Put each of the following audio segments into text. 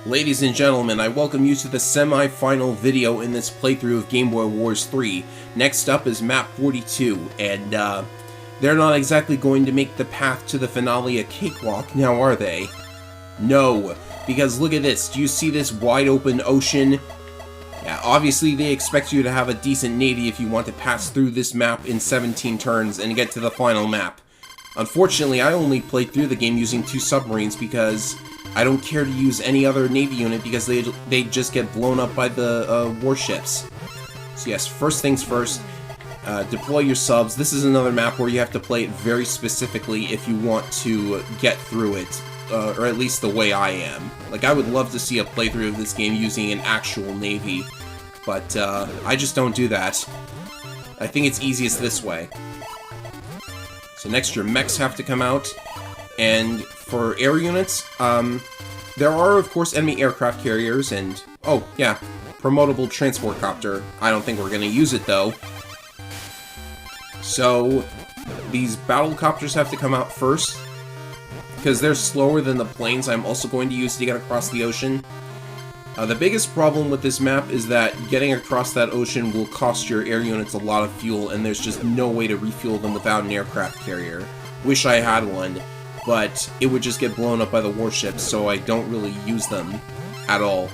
Ladies and gentlemen, I welcome you to the semi-final video in this playthrough of Game Boy Wars 3. Next up is map 42, and they're not exactly going to make the path to the finale a cakewalk, now are they? No, because look at this. Do you see this wide open ocean? Yeah, obviously they expect you to have a decent navy if you want to pass through this map in 17 turns and get to the final map. Unfortunately, I only played through the game using 2 submarines because I don't care to use any other navy unit because they just get blown up by the warships. So yes, first things first, deploy your subs. This is another map where you have to play it very specifically if you want to get through it, or at least the way I am. Like, I would love to see a playthrough of this game using an actual navy, but I just don't do that. I think it's easiest this way. So next your mechs have to come out, and for air units, there are of course enemy aircraft carriers and, oh yeah, promotable transport copter. I don't think we're going to use it though. So these battle copters have to come out first, because they're slower than the planes I'm also going to use to get across the ocean. The biggest problem with this map is that getting across that ocean will cost your air units a lot of fuel, and there's just no way to refuel them without an aircraft carrier. Wish I had one, but it would just get blown up by the warships, so I don't really use them at all.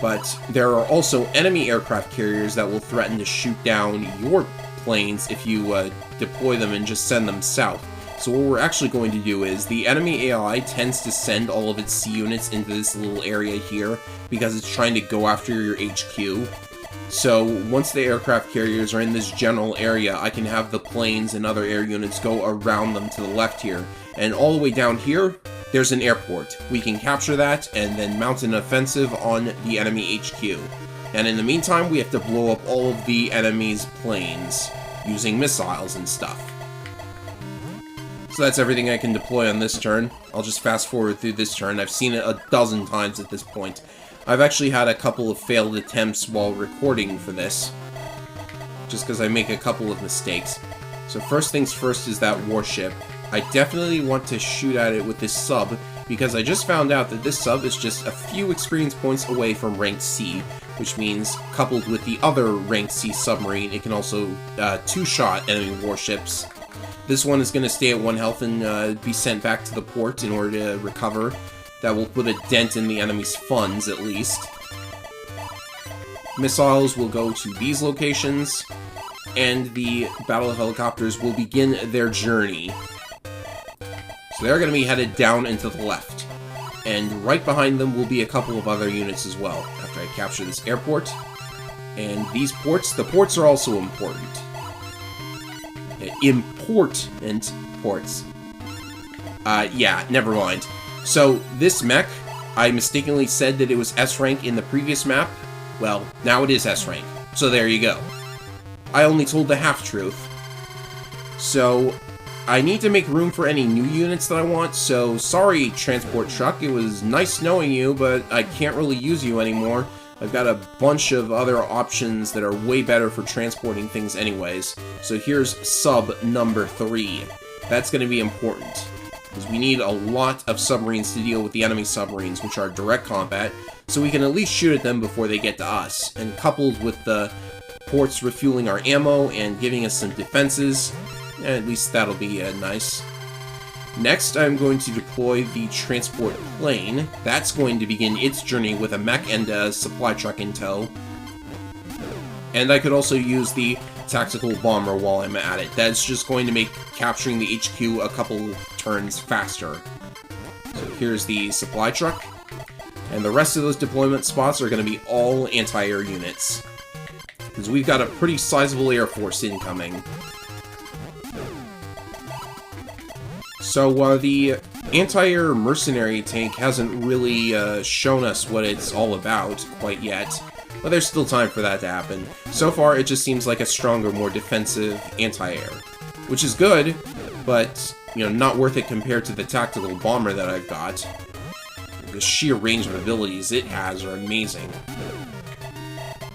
But there are also enemy aircraft carriers that will threaten to shoot down your planes if you deploy them and just send them south. So what we're actually going to do is, the enemy AI tends to send all of its C units into this little area here, because it's trying to go after your HQ. So once the aircraft carriers are in this general area, I can have the planes and other air units go around them to the left here. And all the way down here, there's an airport. We can capture that and then mount an offensive on the enemy HQ. And in the meantime, we have to blow up all of the enemy's planes using missiles and stuff. So that's everything I can deploy on this turn. I'll just fast forward through this turn. I've seen it a dozen times at this point. I've actually had a couple of failed attempts while recording for this, just because I make a couple of mistakes. So first things first is that warship. I definitely want to shoot at it with this sub, because I just found out that this sub is just a few experience points away from rank C, which means, coupled with the other rank C submarine, it can also two-shot enemy warships. This one is going to stay at 1 health and be sent back to the port in order to recover. That will put a dent in the enemy's funds, at least. Missiles will go to these locations, and the battle helicopters will begin their journey. So they're going to be headed down into the left. And right behind them will be a couple of other units as well, after I capture this airport. And these ports, the ports are also important. Important ports. Yeah, never mind. So, this mech, I mistakenly said that it was S-rank in the previous map. Well, now it is S-rank. So there you go. I only told the half-truth. So, I need to make room for any new units that I want, so sorry, transport truck, it was nice knowing you, but I can't really use you anymore. I've got a bunch of other options that are way better for transporting things anyways. So here's sub number 3. That's going to be important, because we need a lot of submarines to deal with the enemy submarines, which are direct combat, so we can at least shoot at them before they get to us. And coupled with the ports refueling our ammo and giving us some defenses, at least that'll be nice. Next, I'm going to deploy the transport plane. That's going to begin its journey with a mech and a supply truck in tow. And I could also use the tactical bomber while I'm at it. That's just going to make capturing the HQ a couple turns faster. So here's the supply truck. And the rest of those deployment spots are going to be all anti-air units, because we've got a pretty sizable air force incoming. So, the anti-air mercenary tank hasn't really shown us what it's all about quite yet, but there's still time for that to happen. So far, it just seems like a stronger, more defensive anti-air, which is good, but, you know, not worth it compared to the tactical bomber that I've got. The sheer range of abilities it has are amazing.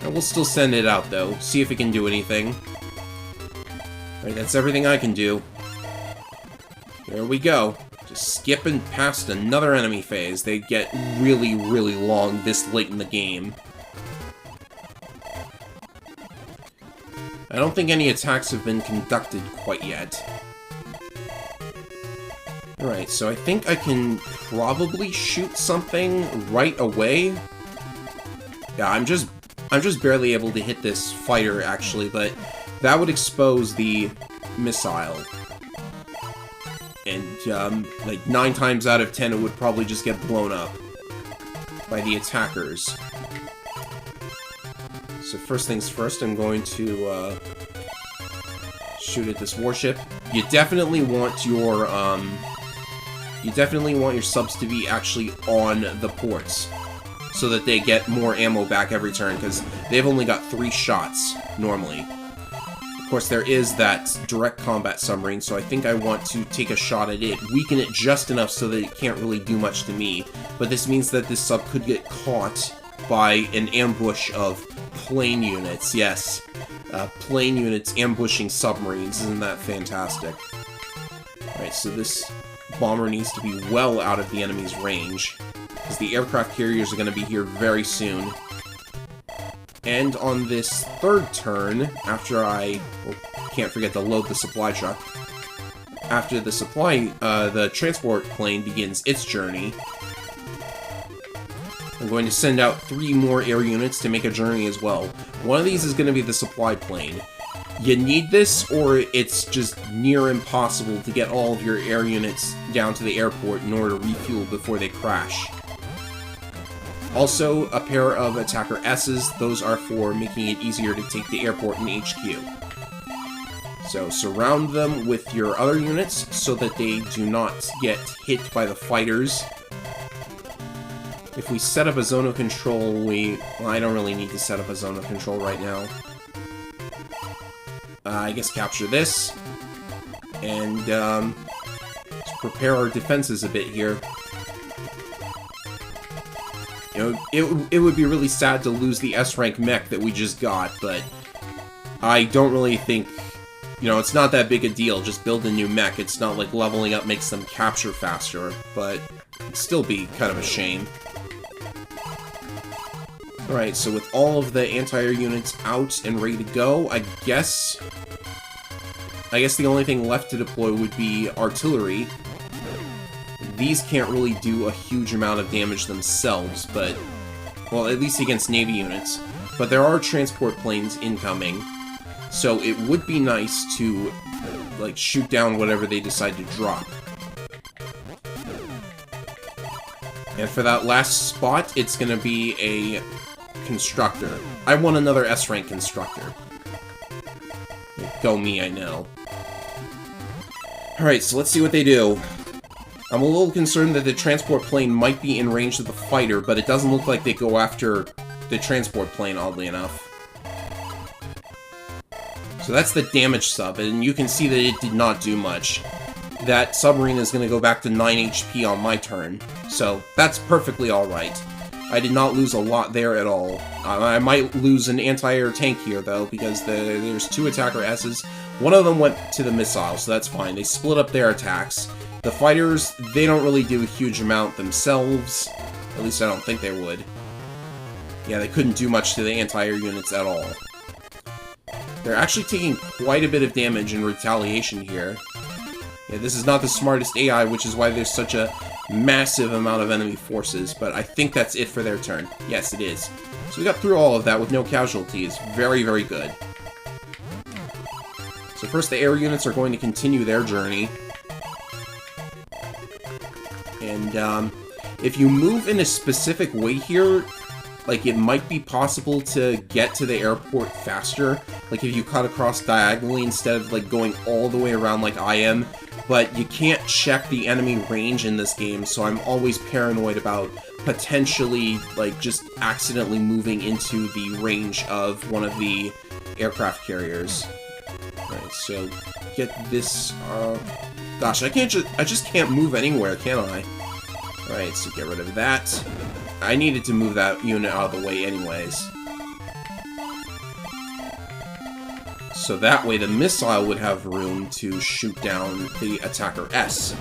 And we'll still send it out, though, see if it can do anything. Alright, that's everything I can do. There we go. Just skipping past another enemy phase. They get really, really long this late in the game. I don't think any attacks have been conducted quite yet. Alright, so I think I can probably shoot something right away. Yeah, I'm just barely able to hit this fighter, actually, but that would expose the missile. And, like, 9 times out of 10, it would probably just get blown up by the attackers. So first things first, I'm going to, shoot at this warship. You definitely want your subs to be actually on the ports, so that they get more ammo back every turn, because they've only got 3 shots, normally. Of course, there is that direct combat submarine, so I think I want to take a shot at it, weaken it just enough so that it can't really do much to me, but this means that this sub could get caught by an ambush of plane units. Yes, plane units ambushing submarines. Isn't that fantastic? Alright, so this bomber needs to be well out of the enemy's range, because the aircraft carriers are going to be here very soon. And on this third turn, after can't forget to load the supply truck, after the transport plane begins its journey, I'm going to send out 3 more air units to make a journey as well. One of these is going to be the supply plane. You need this, or it's just near impossible to get all of your air units down to the airport in order to refuel before they crash. Also, a pair of attacker S's. Those are for making it easier to take the airport and HQ. So surround them with your other units so that they do not get hit by the fighters. If we set up a zone of control, well, I don't really need to set up a zone of control right now. I guess capture this, and let's prepare our defenses a bit here. You know, it would be really sad to lose the S-rank mech that we just got, but I don't really think, you know, it's not that big a deal. Just build a new mech. It's not like leveling up makes them capture faster, but it'd still be kind of a shame. Alright, so with all of the anti-air units out and ready to go, I guess the only thing left to deploy would be artillery. These can't really do a huge amount of damage themselves, but, well, at least against Navy units. But there are transport planes incoming, so it would be nice to, like, shoot down whatever they decide to drop. And for that last spot, it's gonna be a constructor. I want another S-rank constructor. Go me, I know. Alright, so let's see what they do. I'm a little concerned that the transport plane might be in range of the fighter, but it doesn't look like they go after the transport plane, oddly enough. So that's the damage sub, and you can see that it did not do much. That submarine is going to go back to 9 HP on my turn, so that's perfectly alright. I did not lose a lot there at all. I might lose an anti-air tank here, though, because there's 2 attacker S's. One of them went to the missile, so that's fine. They split up their attacks. The fighters, they don't really do a huge amount themselves. At least I don't think they would. Yeah, they couldn't do much to the anti-air units at all. They're actually taking quite a bit of damage in retaliation here. Yeah, this is not the smartest AI, which is why there's such a massive amount of enemy forces, but I think that's it for their turn. Yes, it is. So we got through all of that with no casualties. Very, very good. So first, the air units are going to continue their journey. And, if you move in a specific way here, like, it might be possible to get to the airport faster. Like, if you cut across diagonally instead of, like, going all the way around like I am. But you can't check the enemy range in this game, so I'm always paranoid about potentially, like, just accidentally moving into the range of one of the aircraft carriers. Alright, so get this, gosh, I just can't move anywhere, can I? Alright, so get rid of that. I needed to move that unit out of the way anyways. So that way the missile would have room to shoot down the attacker S.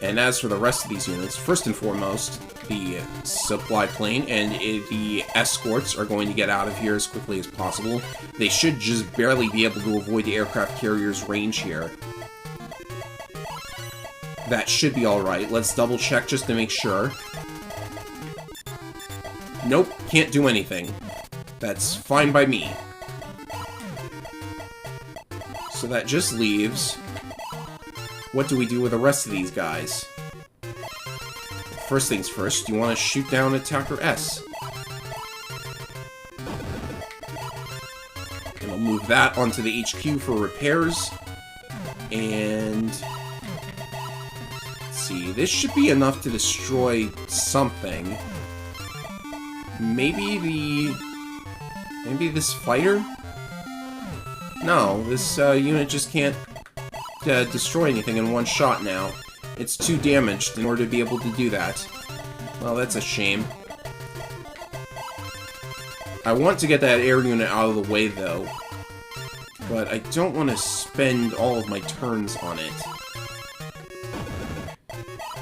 And as for the rest of these units, first and foremost, the supply plane and the escorts are going to get out of here as quickly as possible. They should just barely be able to avoid the aircraft carrier's range here. That should be alright. Let's double check just to make sure. Nope, can't do anything. That's fine by me. So that just leaves... What do we do with the rest of these guys? First things first, you want to shoot down Attacker S. And I'll move that onto the HQ for repairs. And... let's see, this should be enough to destroy something. Maybe this fighter? No, this unit just can't destroy anything in one shot now. It's too damaged in order to be able to do that. Well, that's a shame. I want to get that air unit out of the way, though. But I don't want to spend all of my turns on it.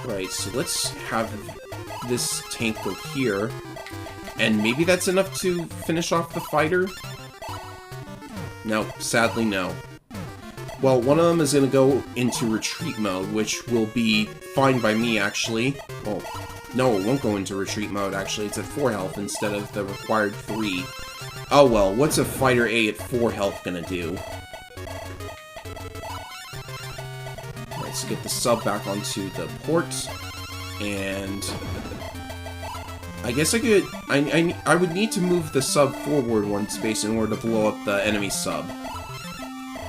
Right, so let's have this tank go here. And maybe that's enough to finish off the fighter? No, sadly no. Well, one of them is going to go into retreat mode, which will be fine by me, actually. Well, no, it won't go into retreat mode, actually. It's at 4 health instead of the required 3. Oh well, what's a Fighter A at 4 health going to do? Let's get the sub back onto the port. And... I guess I could... I would need to move the sub forward 1 space in order to blow up the enemy sub.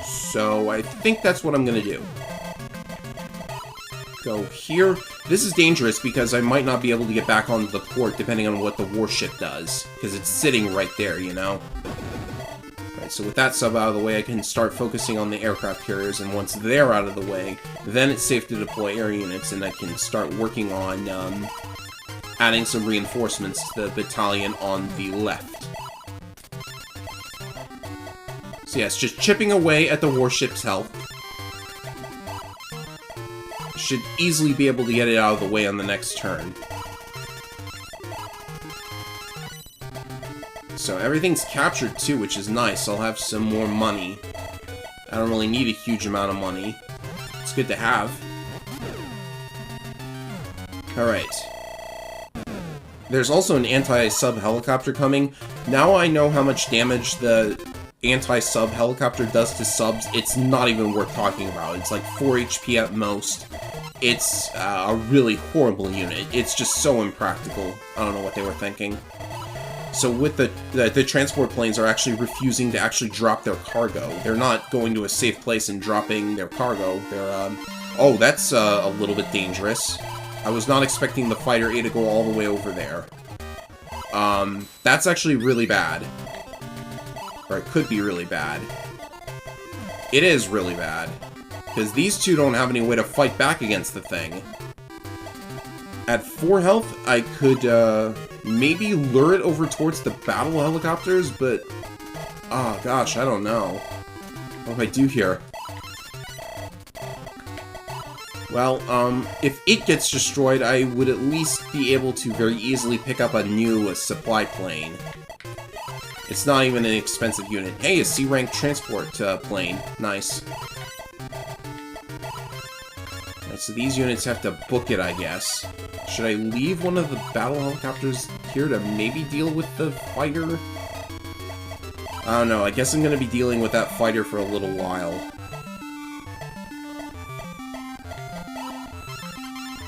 So I think that's what I'm gonna do. Go here. This is dangerous because I might not be able to get back onto the port depending on what the warship does. Because it's sitting right there, you know? Alright, so with that sub out of the way, I can start focusing on the aircraft carriers, and once they're out of the way, then it's safe to deploy air units, and I can start working on, adding some reinforcements to the battalion on the left. So yes, just chipping away at the warship's health. Should easily be able to get it out of the way on the next turn. So everything's captured too, which is nice. I'll have some more money. I don't really need a huge amount of money. It's good to have. Alright. There's also an anti-sub helicopter coming. Now I know how much damage the anti-sub helicopter does to subs. It's not even worth talking about. It's like 4 HP at most. It's a really horrible unit. It's just so impractical. I don't know what they were thinking. So with the transport planes are actually refusing to actually drop their cargo. They're not going to a safe place and dropping their cargo. They're, oh, that's a little bit dangerous. I was not expecting the Fighter A to go all the way over there. That's actually really bad. Or it could be really bad. It is really bad. Because these two don't have any way to fight back against the thing. At 4 health, I could, maybe lure it over towards the battle helicopters, but... oh, gosh, I don't know. What do I do here? Well, if it gets destroyed, I would at least be able to very easily pick up a new supply plane. It's not even an expensive unit. Hey, a C-rank transport plane. Nice. Right, so these units have to book it, I guess. Should I leave one of the battle helicopters here to maybe deal with the fighter? I don't know. I guess I'm going to be dealing with that fighter for a little while.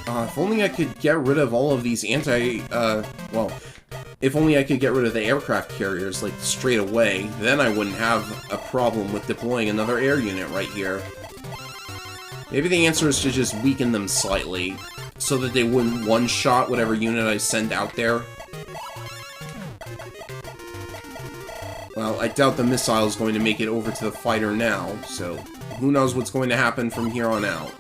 If only I could get rid of all of these well, if only I could get rid of the aircraft carriers, like, straight away, then I wouldn't have a problem with deploying another air unit right here. Maybe the answer is to just weaken them slightly, so that they wouldn't one-shot whatever unit I send out there. Well, I doubt the missile is going to make it over to the fighter now, so who knows what's going to happen from here on out.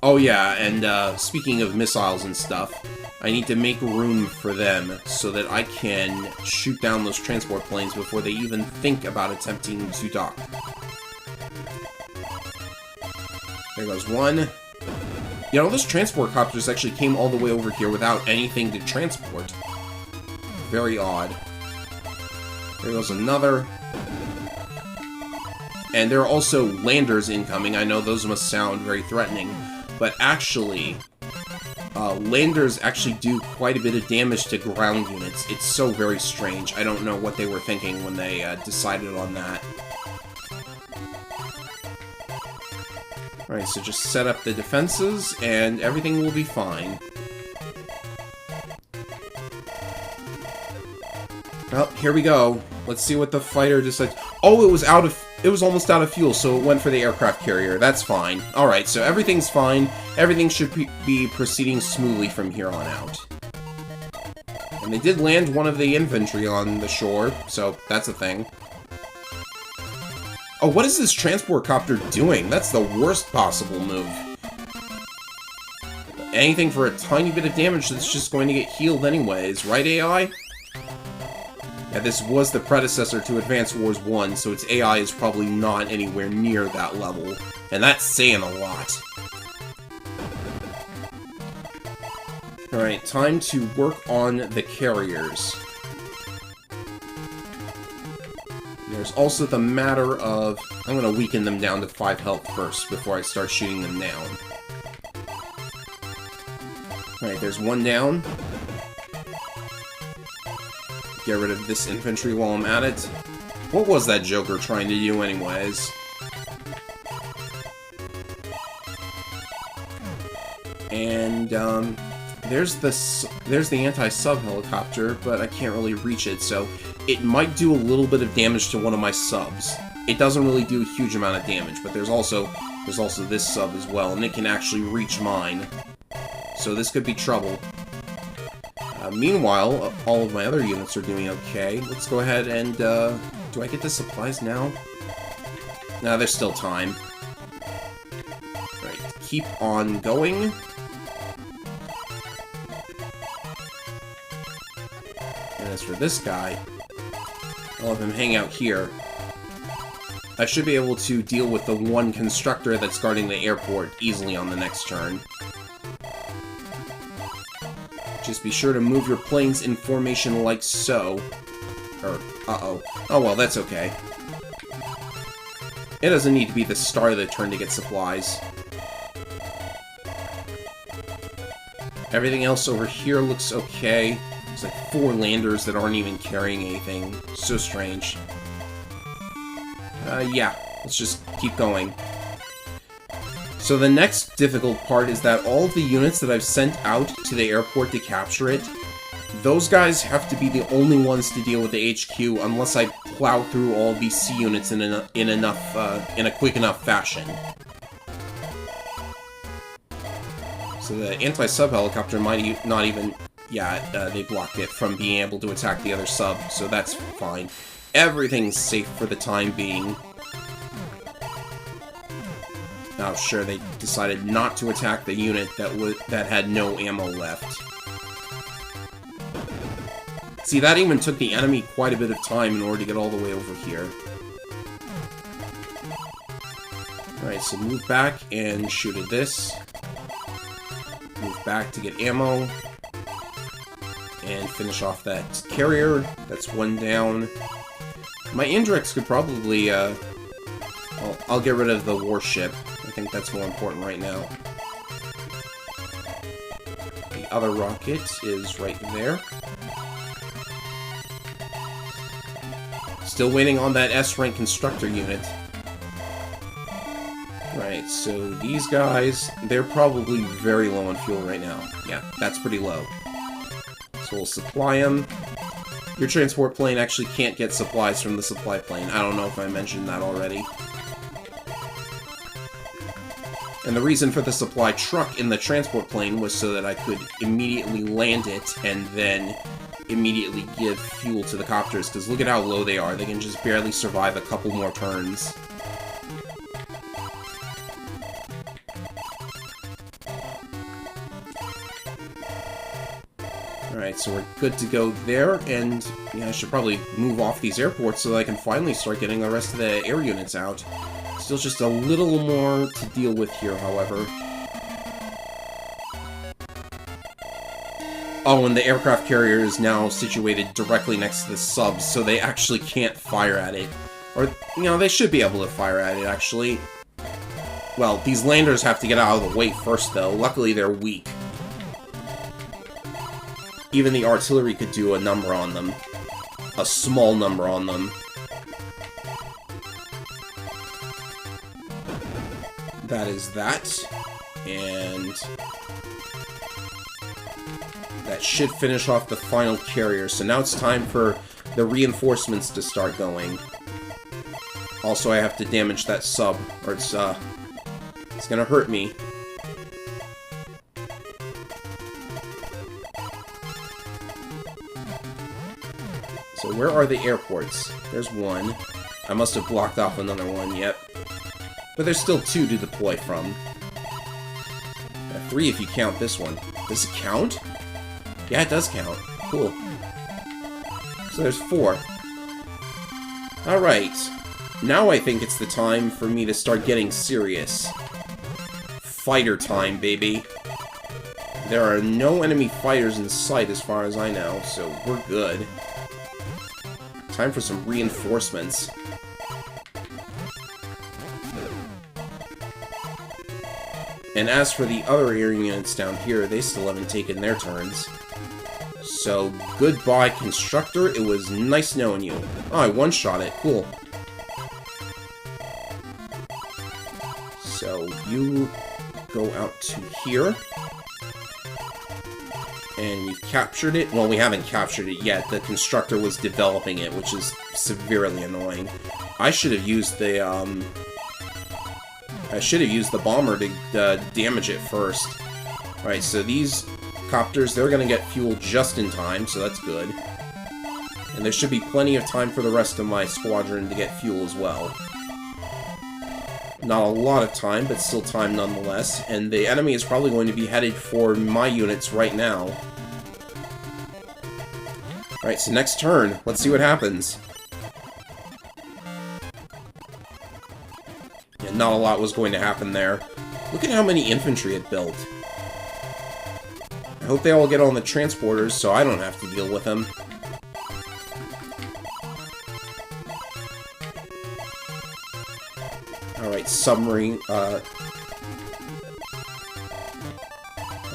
Oh yeah, and speaking of missiles and stuff, I need to make room for them so that I can shoot down those transport planes before they even think about attempting to dock. There goes one. You know, those transport copters actually came all the way over here without anything to transport. Very odd. There goes another. And there are also landers incoming. I know those must sound very threatening, but actually, landers actually do quite a bit of damage to ground units. It's so very strange. I don't know what they were thinking when they decided on that. Alright, so just set up the defenses, and everything will be fine. Well, here we go. Let's see what the fighter decides. Oh, it was almost out of fuel, so it went for the aircraft carrier. That's fine. Alright, so everything's fine. Everything should be proceeding smoothly from here on out. And they did land one of the infantry on the shore, so that's a thing. Oh, what is this transport copter doing? That's the worst possible move. Anything for a tiny bit of damage that's just going to get healed anyways, right, AI? Yeah, this was the predecessor to Advance Wars 1, so its AI is probably not anywhere near that level. And that's saying a lot. Alright, time to work on the carriers. There's also the matter of... I'm going to weaken them down to 5 health first before I start shooting them down. Alright, there's one down. Get rid of this infantry while I'm at it. What was that Joker trying to do anyways? And, there's the anti-sub helicopter, but I can't really reach it, so it might do a little bit of damage to one of my subs. It doesn't really do a huge amount of damage, but there's also this sub as well, and it can actually reach mine. So this could be trouble. Meanwhile, all of my other units are doing okay. Let's go ahead and, do I get the supplies now? Nah, there's still time. Right, keep on going. And as for this guy, I'll have him hang out here. I should be able to deal with the one constructor that's guarding the airport easily on the next turn. Just be sure to move your planes in formation like so. Or, uh-oh. Oh well, that's okay. It doesn't need to be the start of the turn to get supplies. Everything else over here looks okay. There's like 4 landers that aren't even carrying anything. So strange. Yeah. Let's just keep going. So the next difficult part is that all of the units that I've sent out to the airport to capture it, those guys have to be the only ones to deal with the HQ unless I plow through all of these C units in a quick enough fashion. So the anti-sub helicopter might not even... Yeah, they blocked it from being able to attack the other sub, so that's fine. Everything's safe for the time being. Oh, sure, they decided not to attack the unit that had no ammo left. See, that even took the enemy quite a bit of time in order to get all the way over here. Alright, so move back and shoot at this. Move back to get ammo. And finish off that carrier. That's one down. My indirects could probably, I'll get rid of the warship. I think that's more important right now. The other rocket is right there. Still waiting on that S-rank constructor unit. Right, so these guys, they're probably very low on fuel right now. Yeah, that's pretty low. So we'll supply them. Your transport plane actually can't get supplies from the supply plane. I don't know if I mentioned that already. And the reason for the supply truck in the transport plane was so that I could immediately land it and then immediately give fuel to the copters, because look at how low they are. They can just barely survive a couple more turns. Alright, so we're good to go there, and yeah, I should probably move off these airports so that I can finally start getting the rest of the air units out. Still just a little more to deal with here, however. Oh, and the aircraft carrier is now situated directly next to the subs, so they actually can't fire at it. Or, you know, they should be able to fire at it, actually. Well, these landers have to get out of the way first, though. Luckily, they're weak. Even the artillery could do a number on them. A small number on them. That is that. And that should finish off the final carrier. So now it's time for the reinforcements to start going. Also, I have to damage that sub, or it's gonna hurt me. So where are the airports? There's one. I must have blocked off another one, yep. But there's still two to deploy from. Three if you count this one. Does it count? Yeah, it does count. Cool. So there's four. Alright. Now I think it's the time for me to start getting serious. Fighter time, baby. There are no enemy fighters in sight as far as I know, so we're good. Time for some reinforcements. And as for the other air units down here, they still haven't taken their turns. So, goodbye, Constructor. It was nice knowing you. Oh, I one-shot it. Cool. So, you go out to here. And we've captured it. Well, we haven't captured it yet. The Constructor was developing it, which is severely annoying. I should have used the, bomber to damage it first. Alright, so these copters, they're gonna get fuel just in time, so that's good. And there should be plenty of time for the rest of my squadron to get fuel as well. Not a lot of time, but still time nonetheless. And the enemy is probably going to be headed for my units right now. Alright, so next turn. Let's see what happens. Yeah, not a lot was going to happen there. Look at how many infantry it built. I hope they all get on the transporters so I don't have to deal with them. Alright, submarine, well,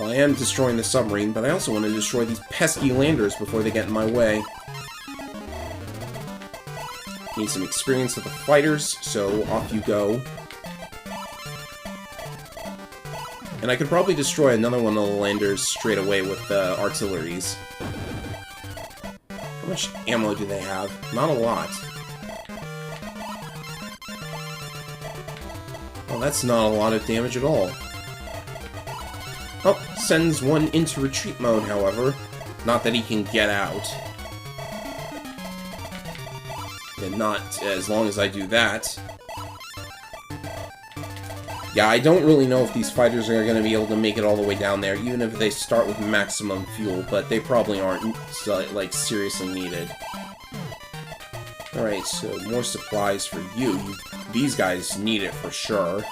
I am destroying the submarine, but I also want to destroy these pesky landers before they get in my way. Need some experience with the fighters, so off you go. And I could probably destroy another one of the landers straight away with the artilleries. How much ammo do they have? Not a lot. Well, that's not a lot of damage at all. Oh, sends one into retreat mode, however. Not that he can get out. And not as long as I do that. Yeah, I don't really know if these fighters are going to be able to make it all the way down there, even if they start with maximum fuel, but they probably aren't, like, seriously needed. Alright, so more supplies for you. These guys need it for sure.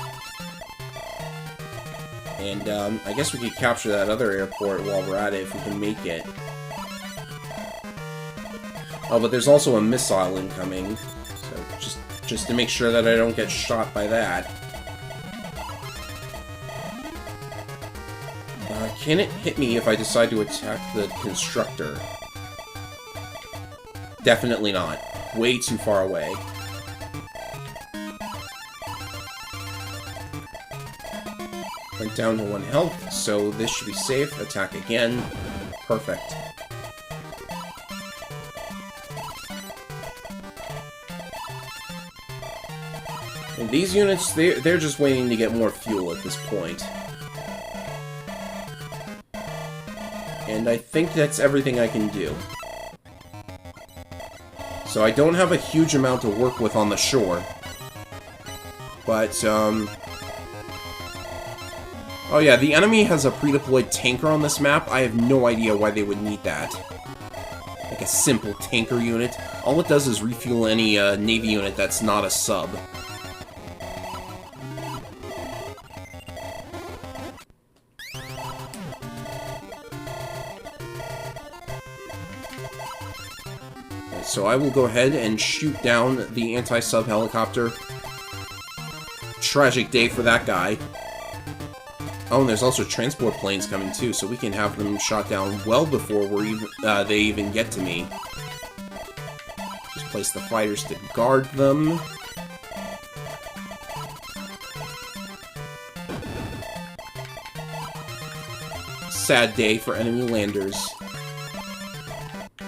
And, I guess we could capture that other airport while we're at it, if we can make it. Oh, but there's also a missile incoming, so just to make sure that I don't get shot by that. Can it hit me if I decide to attack the Constructor? Definitely not. Way too far away. Went down to 1 health, so this should be safe. Attack again. Perfect. And these units, they're just waiting to get more fuel at this point. And I think that's everything I can do. So I don't have a huge amount to work with on the shore. But, oh yeah, the enemy has a pre-deployed tanker on this map. I have no idea why they would need that. Like a simple tanker unit. All it does is refuel any Navy unit that's not a sub. So I will go ahead and shoot down the anti-sub helicopter. Tragic day for that guy. Oh, and there's also transport planes coming too, so we can have them shot down well before they even get to me. Just place the fighters to guard them. Sad day for enemy landers. Oh,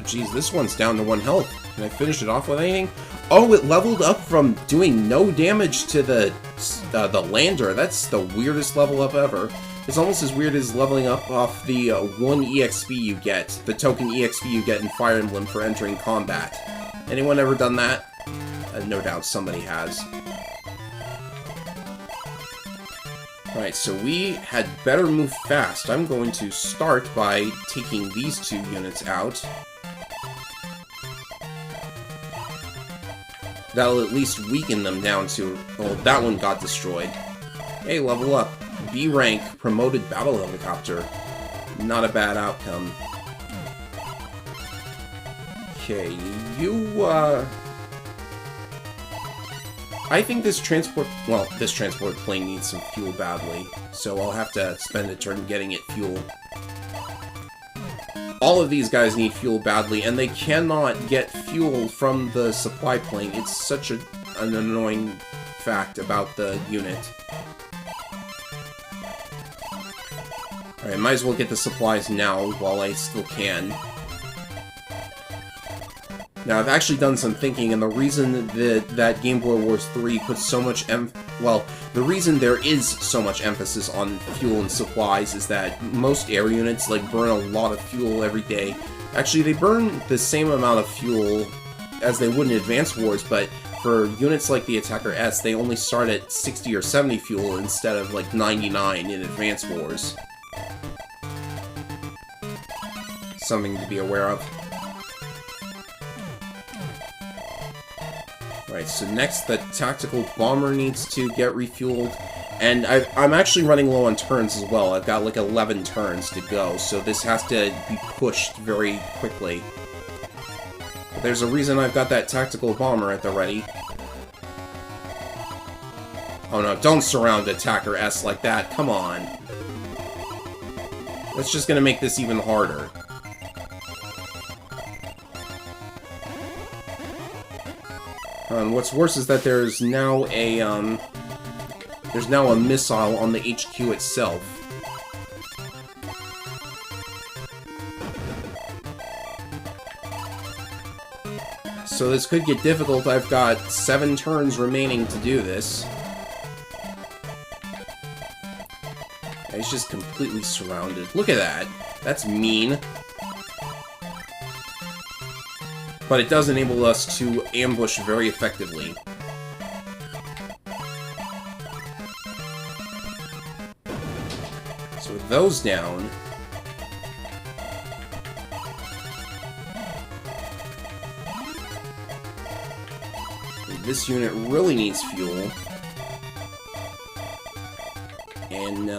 geez, this one's down to 1 health. Can I finish it off with anything? Oh, it leveled up from doing no damage to the lander. That's the weirdest level up ever. It's almost as weird as leveling up off the 1 EXP you get, the token EXP you get in Fire Emblem for entering combat. Anyone ever done that? No doubt somebody has. Alright, so we had better move fast. I'm going to start by taking these 2 units out. That'll at least weaken them down to... Well, that one got destroyed. Hey, level up. B rank, promoted battle helicopter. Not a bad outcome. Okay, you, I think this transport plane needs some fuel badly, so I'll have to spend a turn getting it fuel. All of these guys need fuel badly, and they cannot get fuel from the supply plane. It's such an annoying fact about the unit. Alright, might as well get the supplies now while I still can. Now, I've actually done some thinking, and the reason that Game Boy Wars 3 puts so much the reason there is so much emphasis on fuel and supplies is that most air units, like, burn a lot of fuel every day. Actually, they burn the same amount of fuel as they would in Advance Wars, but for units like the Attacker S, they only start at 60 or 70 fuel instead of, like, 99 in Advance Wars. Something to be aware of. Right, so next the tactical bomber needs to get refueled, and I'm actually running low on turns as well. I've got like 11 turns to go, so this has to be pushed very quickly. But there's a reason I've got that tactical bomber at the ready. Oh no, don't surround Attacker S like that, come on. That's just gonna make this even harder. And what's worse is that there's now a missile on the HQ itself. So this could get difficult. I've got 7 turns remaining to do this. It's just completely surrounded. Look at that. That's mean. But it does enable us to ambush very effectively. So with those down... this unit really needs fuel. And,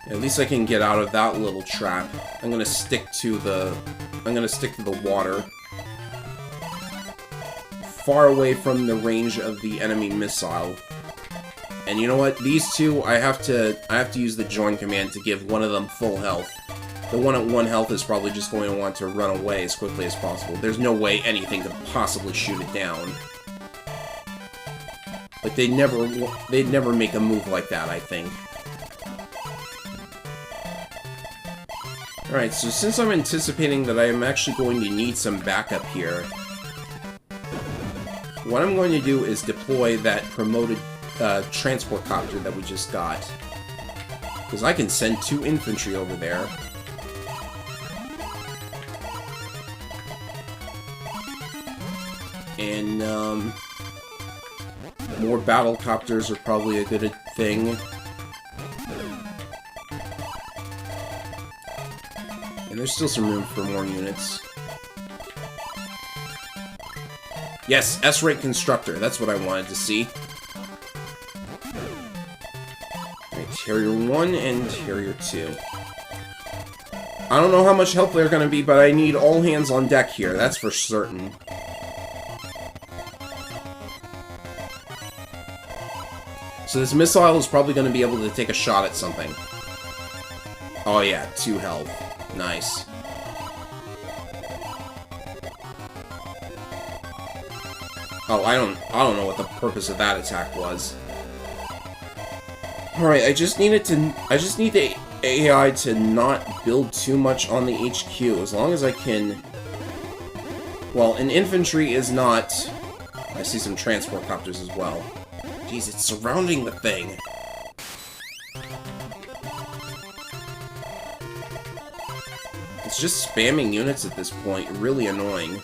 at least I can get out of that little trap. I'm gonna stick to the water. Far away from the range of the enemy missile. And you know what? These two, I have to use the join command to give one of them full health. The one at 1 health is probably just going to want to run away as quickly as possible. There's no way anything could possibly shoot it down. Like, they'd never make a move like that, I think. Alright, so since I'm anticipating that I am actually going to need some backup here, what I'm going to do is deploy that promoted transport copter that we just got. Because I can send 2 infantry over there. And, more battle copters are probably a good thing. And there's still some room for more units. Yes, S-rank constructor. That's what I wanted to see. Alright, Harrier 1 and Harrier 2. I don't know how much help they're gonna be, but I need all hands on deck here, that's for certain. So this missile is probably gonna be able to take a shot at something. Oh yeah, 2 health. Nice. Oh, I don't know what the purpose of that attack was. Alright, I just need the AI to not build too much on the HQ, as long as I can... Well, an infantry is not... I see some transport copters as well. Jeez, it's surrounding the thing! It's just spamming units at this point, really annoying.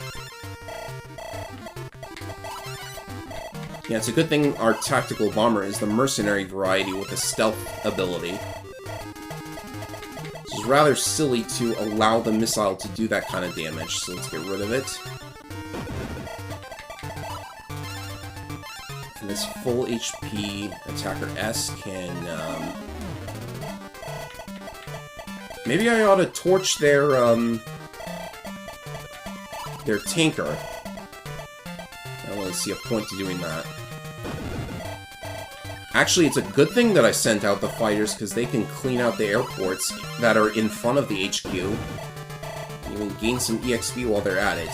Yeah, it's a good thing our tactical bomber is the mercenary variety with a stealth ability. It's rather silly to allow the missile to do that kind of damage, so let's get rid of it. And this full HP attacker S can, maybe I ought to torch their tanker. I don't really see a point to doing that. Actually, it's a good thing that I sent out the fighters, because they can clean out the airports that are in front of the HQ. Even gain some EXP while they're at it.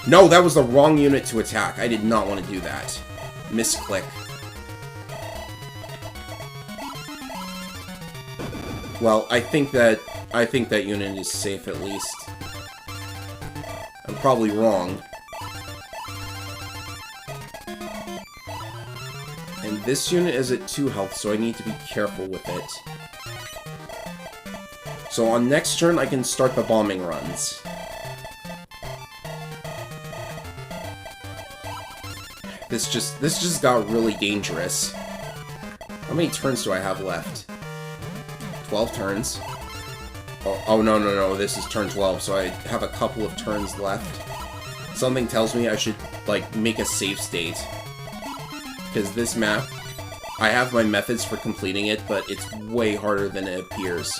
No, that was the wrong unit to attack. I did not want to do that. Misclick. Well, I think that unit is safe at least. I'm probably wrong. And this unit is at 2 health, so I need to be careful with it. So on next turn, I can start the bombing runs. This just got really dangerous. How many turns do I have left? 12 turns. Oh no, this is turn 12, so I have a couple of turns left. Something tells me I should, like, make a save state. Because this map, I have my methods for completing it, but it's way harder than it appears.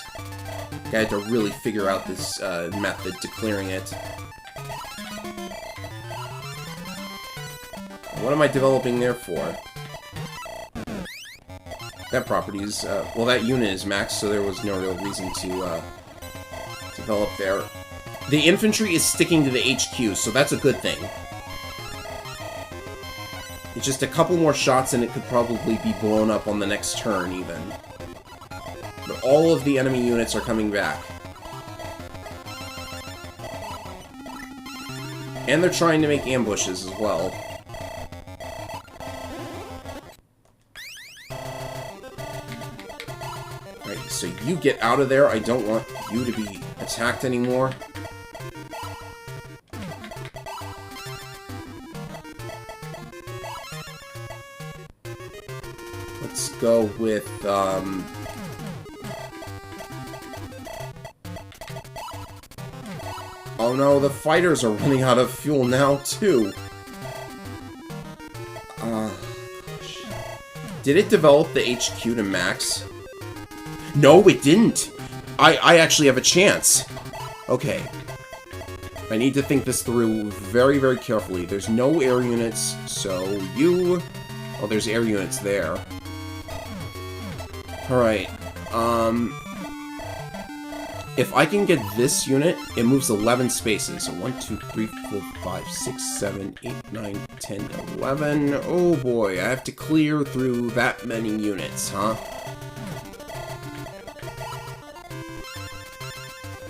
I had to really figure out this method to clearing it. What am I developing there for? That property is, well, that unit is maxed, so there was no real reason to develop there. The infantry is sticking to the HQ, so that's a good thing. It's just a couple more shots and it could probably be blown up on the next turn, even. But all of the enemy units are coming back. And they're trying to make ambushes as well. Alright, so you get out of there. I don't want you to be attacked anymore. Let's go with, oh no, the fighters are running out of fuel now, too. Gosh. Did it develop the HQ to max? No, it didn't! I actually have a chance. Okay. I need to think this through very, very carefully. There's no air units, so you... Oh, there's air units there. Alright, if I can get this unit, it moves 11 spaces. So 1, 2, 3, 4, 5, 6, 7, 8, 9, 10, 11. Oh boy, I have to clear through that many units, huh?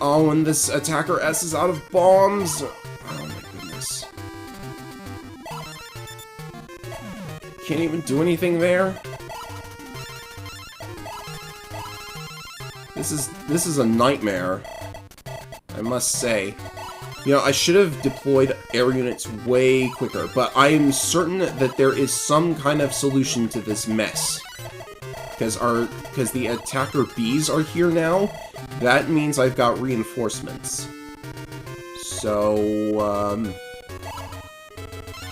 Oh, and this attacker S is out of bombs! Oh my goodness. Can't even do anything there? This is a nightmare, I must say. You know, I should have deployed air units way quicker, but I am certain that there is some kind of solution to this mess. Because the attacker Bs are here now, that means I've got reinforcements. So,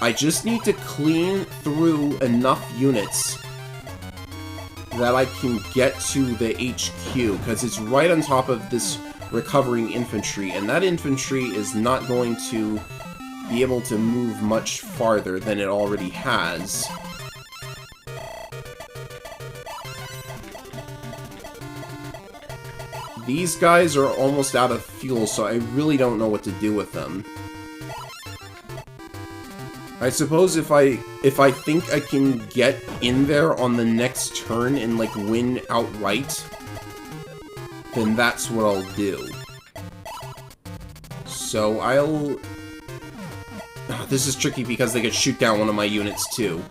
I just need to clean through enough units that I can get to the HQ, because it's right on top of this recovering infantry, and that infantry is not going to be able to move much farther than it already has. These guys are almost out of fuel, so I really don't know what to do with them. I suppose if I think I can get in there on the next turn and, like, win outright, then that's what I'll do. So I'll... Oh, this is tricky because they could shoot down one of my units, too.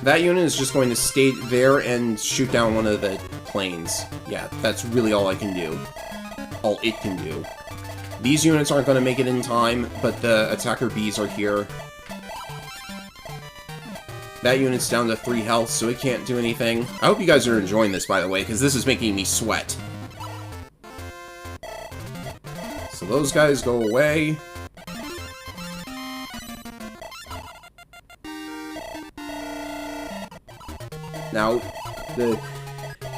That unit is just going to stay there and shoot down one of the planes. Yeah, that's really all I can do. All it can do. These units aren't going to make it in time, but the attacker bees are here. That unit's down to 3 health, so it can't do anything. I hope you guys are enjoying this, by the way, because this is making me sweat. So those guys go away. Now,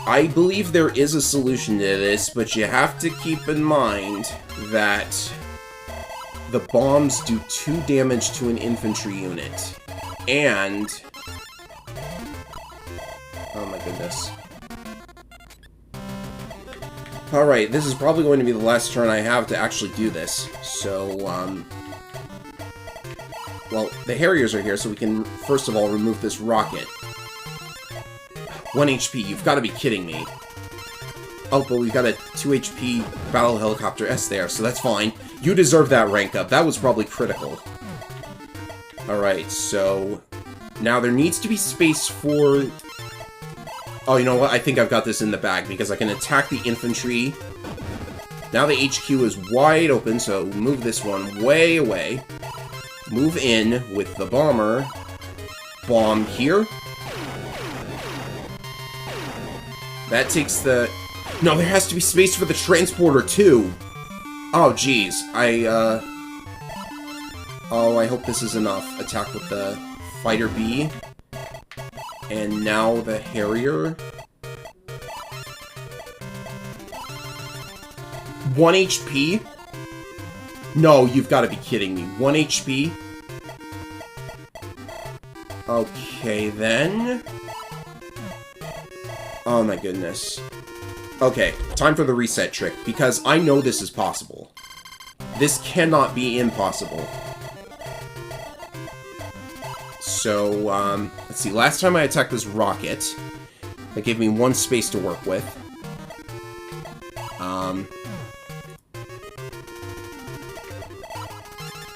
I believe there is a solution to this, but you have to keep in mind that the bombs do 2 damage to an infantry unit. And... oh my goodness. Alright, this is probably going to be the last turn I have to actually do this. So, well, the Harriers are here, so we can, first of all, remove this rocket. 1 HP, you've got to be kidding me. Oh, but we've got a 2 HP Battle Helicopter S there, so that's fine. You deserve that rank up. That was probably critical. Alright, so... now there needs to be space for... oh, you know what? I think I've got this in the bag, because I can attack the infantry. Now the HQ is wide open, so move this one way away. Move in with the bomber. Bomb here. That takes the... no, there has to be space for the transporter, too! Oh, jeez. oh, I hope this is enough. Attack with the Fighter B. And now the Harrier. 1 HP? No, you've got to be kidding me. 1 HP? Okay, then... oh my goodness. Okay, time for the reset trick, because I know this is possible. This cannot be impossible. So, let's see, last time I attacked this rocket, that gave me 1 space to work with.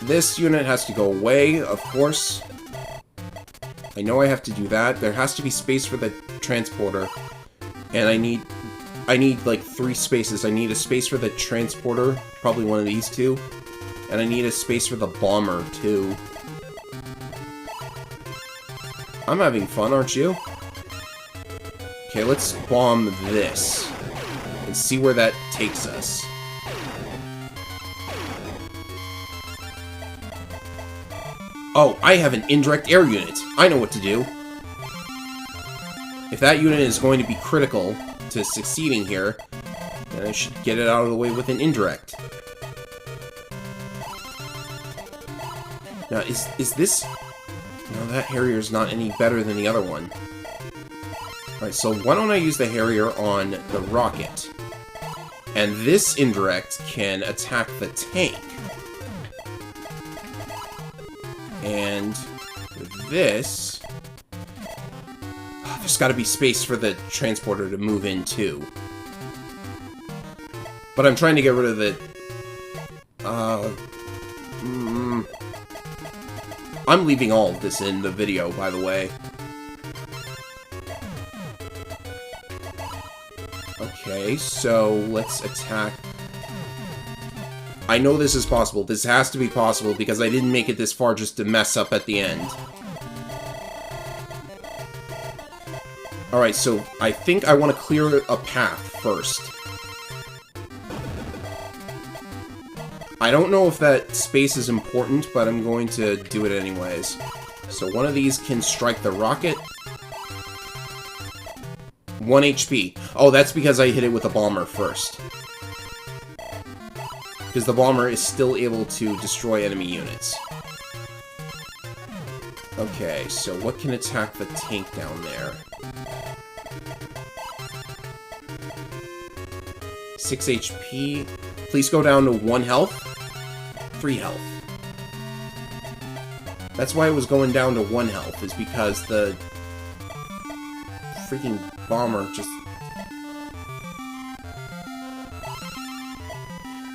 This unit has to go away, of course. I know I have to do that. There has to be space for the transporter. And I need like 3 spaces. I need a space for the transporter, probably one of these 2. And I need a space for the bomber, too. I'm having fun, aren't you? Okay, let's bomb this. And see where that takes us. Oh, I have an indirect air unit. I know what to do. If that unit is going to be critical to succeeding here, then I should get it out of the way with an indirect. Now, is this... no, that Harrier's not any better than the other one. Alright, so why don't I use the Harrier on the rocket? And this indirect can attack the tank. And with this... there's got to be space for the transporter to move in, too. But I'm trying to get rid of the... I'm leaving all of this in the video, by the way. Okay, so let's attack... I know this is possible. This has to be possible, because I didn't make it this far just to mess up at the end. Alright, so I think I want to clear a path first. I don't know if that space is important, but I'm going to do it anyways. So one of these can strike the rocket. 1 HP. Oh, that's because I hit it with a bomber first. Because the bomber is still able to destroy enemy units. Okay, so what can attack the tank down there? 6 HP. Please go down to 1 health. 3 health. That's why it was going down to 1 health, is because the freaking bomber just...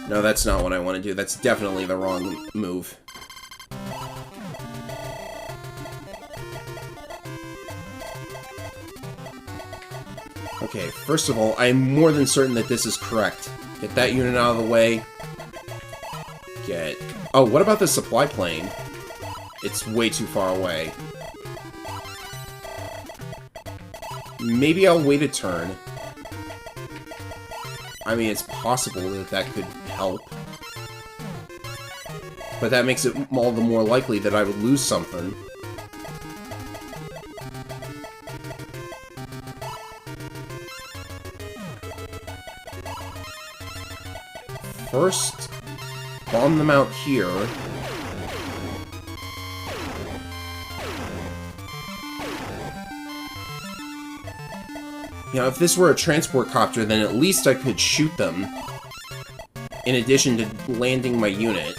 No, that's not what I want to do. That's definitely the wrong move. Okay, first of all, I'm more than certain that this is correct. Get that unit out of the way. Get... Oh, what about the supply plane? It's way too far away. Maybe I'll wait a turn. I mean, it's possible that that could help. But that makes it all the more likely that I would lose something. First, bomb them out here. You know, if this were a transport copter, then at least I could shoot them, in addition to landing my unit.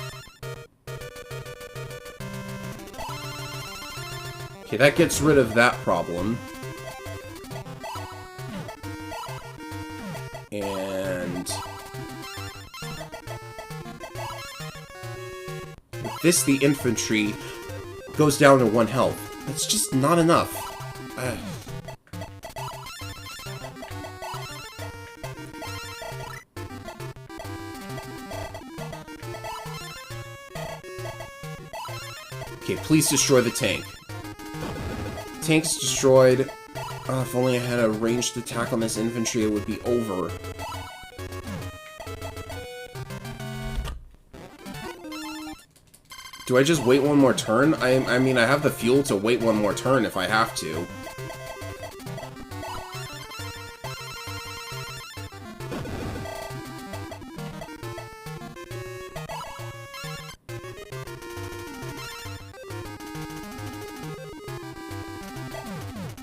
Okay, that gets rid of that problem. And... with this, the infantry goes down to 1 health. That's just not enough. Okay, please destroy the tank. Tank's destroyed. If only I had a ranged attack on this infantry, it would be over. Do I just wait one more turn? I mean, I have the fuel to wait one more turn if I have to.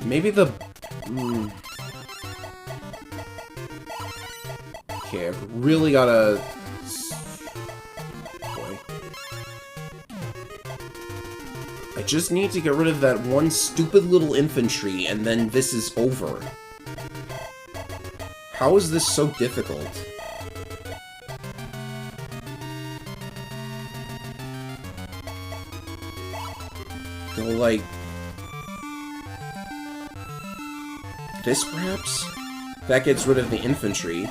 Maybe the... Okay, I've really gotta... Boy. I just need to get rid of that one stupid little infantry, and then this is over. How is this so difficult? Go, like... this, perhaps? That gets rid of the infantry.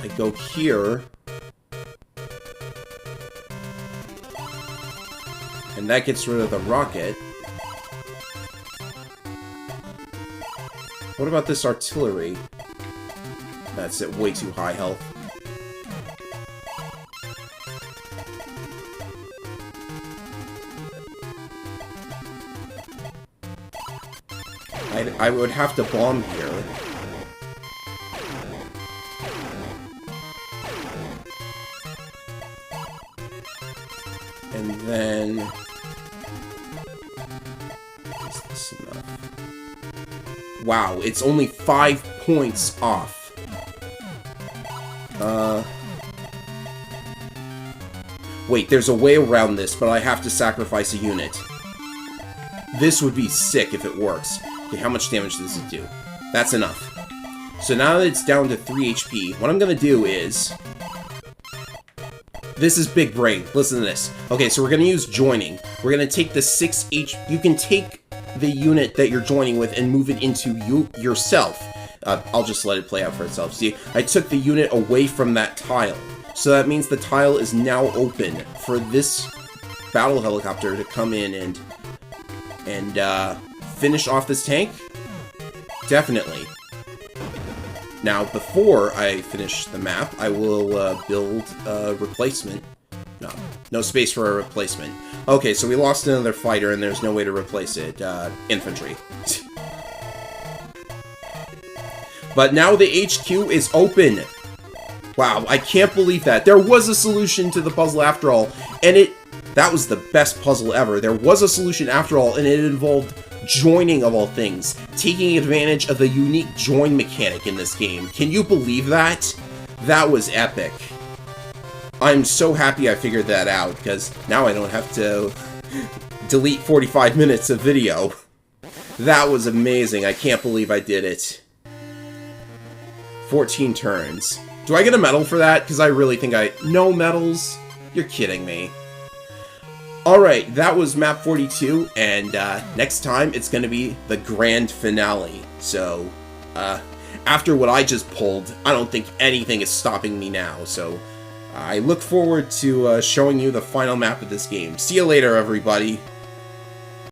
I go here. And that gets rid of the rocket. What about this artillery? That's at way too high health. I would have to bomb here. And then... is this enough? Wow, it's only 5 points off. Wait, there's a way around this, but I have to sacrifice a unit. This would be sick if it works. Okay, how much damage does it do? That's enough. So now that it's down to 3 HP, what I'm gonna do is... this is big brain. Listen to this. Okay, so we're gonna use joining. We're gonna take the 6 You can take the unit that you're joining with and move it into yourself. I'll just let it play out for itself. See, I took the unit away from that tile. So that means the tile is now open for this battle helicopter to come in and finish off this tank? Definitely. Now, before I finish the map, I will build a replacement. No space for a replacement. Okay, so we lost another fighter and there's no way to replace it. Infantry. But now the HQ is open. Wow, I can't believe that. There was a solution to the puzzle after all, and that was the best puzzle ever. There was a solution after all, and it involved joining of all things, taking advantage of the unique join mechanic in this game. Can you believe that? That was epic. I'm so happy I figured that out, because now I don't have to delete 45 minutes of video. That was amazing. I can't believe I did it. 14 turns. Do I get a medal for that? Because I really think no medals? You're kidding me. Alright, that was map 42, and next time it's going to be the grand finale. So, after what I just pulled, I don't think anything is stopping me now. So, I look forward to showing you the final map of this game. See you later, everybody.